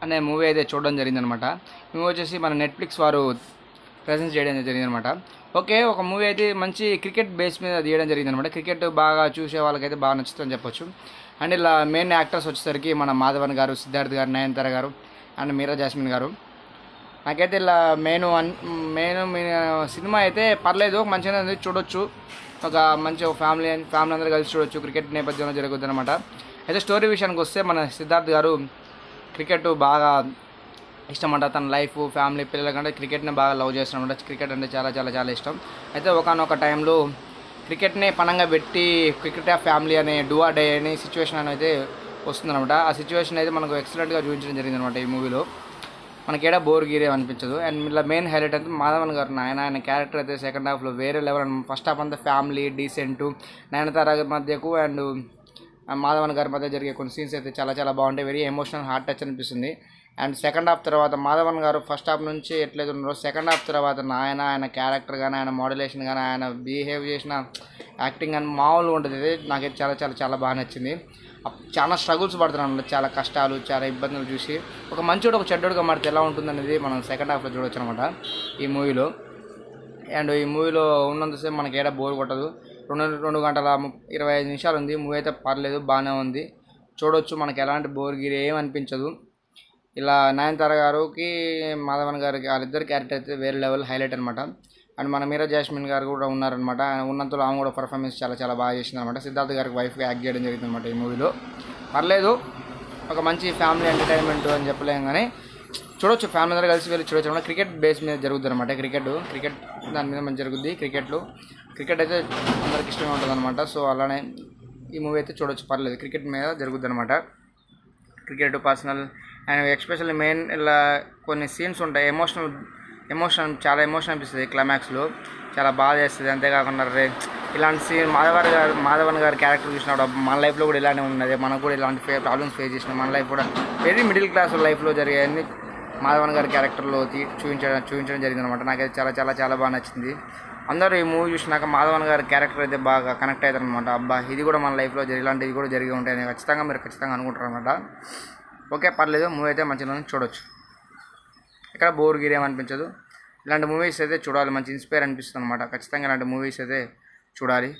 అనే మూవీ అయితే చూడడం జరిగిందనమాట. మూవీ వచ్చేసి మన నెట్ఫ్లిక్స్ వారు ప్రజెంట్ చేయడం జరిగిందనమాట. ఓకే, ఒక మూవీ అయితే మంచి క్రికెట్ బేస్ మీద తీయడం జరిగిందనమాట. క్రికెట్ బాగా చూసే వాళ్ళకైతే బాగా నచ్చుతుందని చెప్పొచ్చు. అండ్ ఇలా మెయిన్ యాక్టర్స్ వచ్చేసరికి మన మాధవన్ గారు, సిద్ధార్థ్ గారు, నయనతార గారు అండ్ మీరా జాస్మిన్ గారు. నాకైతే ఇలా మెయిన్ సినిమా అయితే పర్లేదు, మంచిగానే ఉంది, చూడొచ్చు. ఒక మంచి ఫ్యామిలీ అందరూ కలిసి చూడొచ్చు. క్రికెట్ నేపథ్యంలో జరుగుతుంది అనమాట. అయితే స్టోరీ విషయానికి వస్తే మన సిద్ధార్థ్ గారు క్రికెట్ బాగా ఇష్టం అంట. తన లైఫ్, ఫ్యామిలీ, పిల్లల కంటే క్రికెట్ని బాగా లవ్ చేస్తున్నాడు. క్రికెట్ అంటే చాలా చాలా చాలా ఇష్టం. అయితే ఒకానొక టైంలో క్రికెట్ని పణంగా పెట్టి క్రికెట్ ఆఫ్ ఫ్యామిలీ అనే డూ ఆర్ డే అనే సిచ్యువేషన్ అనేది వస్తుందన్నమాట. ఆ సిచ్యువేషన్ అయితే మనకు ఎక్సలెంట్గా చూపించడం జరిగిందనమాట ఈ మూవీలో. మనకేడా బోర్ గీరే అనిపించదు. అండ్ ఇలా మెయిన్ హైలైట్ అయితే మాధవన్ గారు, ఆయన క్యారెక్టర్ అయితే సెకండ్ హాఫ్లో వేరే లెవెల్. అండ్ ఫస్ట్ హాఫ్ అంతా ఫ్యామిలీ, డీసెంట్, నయనతార మధ్యకు అండ్ మాధవన్ గారి మధ్య జరిగే కొన్ని సీన్స్ అయితే చాలా చాలా బాగుంటాయి. వెరీ ఎమోషనల్, హార్ట్ టచ్ అనిపిస్తుంది. అండ్ సెకండ్ హాఫ్ తర్వాత మాధవన్ గారు ఫస్ట్ హాఫ్ నుంచి ఎట్లయితే ఉన్నారో సెకండ్ హాఫ్ తర్వాత ఆయన క్యారెక్టర్ కానీ, ఆయన మోడ్యులేషన్ కానీ, ఆయన బిహేవ్ చేసిన యాక్టింగ్ కానీ మామూలుగా ఉంటుంది. నాకైతే చాలా చాలా చాలా బాగా నచ్చింది. చాలా స్ట్రగుల్స్ పడుతున్నాను, చాలా కష్టాలు, చాలా ఇబ్బందులు చూసి ఒక మంచోడు ఒక చెడ్డోడుగా మారితే ఎలా ఉంటుందనేది మనం సెకండ్ హాఫ్లో చూడొచ్చు అనమాట ఈ మూవీలో. అండ్ ఈ మూవీలో ఉన్నంతసేపు మనకి ఏడా బోర్ కొట్టదు. 2 గంటల 25 నిమిషాలు ఉంది మూవీ. అయితే పర్లేదు, బాగానే ఉంది, చూడొచ్చు. మనకి ఎలాంటి బోర్ గిరి ఏమనిపించదు. ఇలా నయనతార గారికి, మాధవన్ గారికి వాళ్ళిద్దరు క్యారెక్టర్ అయితే వేరే లెవెల్ హైలైట్ అనమాట. అండ్ మన మీరా జాస్మిన్ గారు కూడా ఉన్నారనమాట. ఉన్నంతలో ఆమె కూడా పర్ఫార్మెన్స్ చాలా చాలా బాగా చేసింది అనమాట. సిద్ధార్థ్ గారికి వైఫ్గా యాక్ట్ చేయడం జరిగింది అనమాట ఈ మూవీలో. పర్లేదు, ఒక మంచి ఫ్యామిలీ ఎంటర్టైన్మెంట్ అని చెప్పలేం కానీ చూడొచ్చు. ఫ్యామిలీ అందరూ కలిసి వెళ్ళి చూడొచ్చు అనమాట. క్రికెట్ బేస్ మీద జరుగుతుంది అనమాట. క్రికెట్ దాని మీద మంచి జరుగుద్ది. క్రికెట్ అయితే అందరికి ఇష్టంగా ఉంటుంది అనమాట. సో అలానే ఈ మూవీ అయితే చూడొచ్చు, పర్లేదు, క్రికెట్ మీద జరుగుద్ది అనమాట. Cricket personal and especially main ఇలా కొన్ని సీన్స్ ఉంటాయి, చాలా ఎమోషన్ అనిపిస్తుంది. క్లైమాక్స్లో చాలా బాగా చేస్తుంది. అంతేకాకుండా ఇలాంటి సీన్ మాధవన్ గారి క్యారెక్టర్ చూసినప్పుడు మన లైఫ్లో కూడా ఇలానే ఉన్నది, మనకు కూడా ఇలాంటి ప్రాబ్లమ్స్ ఫేస్ చేసినాం. మన లైఫ్ కూడా వెరీ మిడిల్ క్లాస్ లైఫ్లో జరిగాయని మాధవన్ గారి క్యారెక్టర్లో చూపించడం జరిగింది అనమాట. నాకైతే చాలా చాలా చాలా బాగా నచ్చింది. అందరూ ఈ మూవీ చూసినాక మాధవన్ గారి క్యారెక్టర్ అయితే బాగా కనెక్ట్ అవుతారు అనమాట. అబ్బా, ఇది కూడా మన లైఫ్లో ఇలాంటివి కూడా జరిగి ఉంటాయని మీరు ఖచ్చితంగా అనుకుంటారు అనమాట. ఓకే, పర్లేదు, మూవీ అయితే మంచిగా చూడొచ్చు. ఇక్కడ బోర్ గిరి ఏమనిపించదు. ఇలాంటి మూవీస్ అయితే చూడాలి, మంచి ఇన్స్పైర్ అనిపిస్తుంది అనమాట. ఖచ్చితంగా ఇలాంటి మూవీస్ అయితే చూడాలి.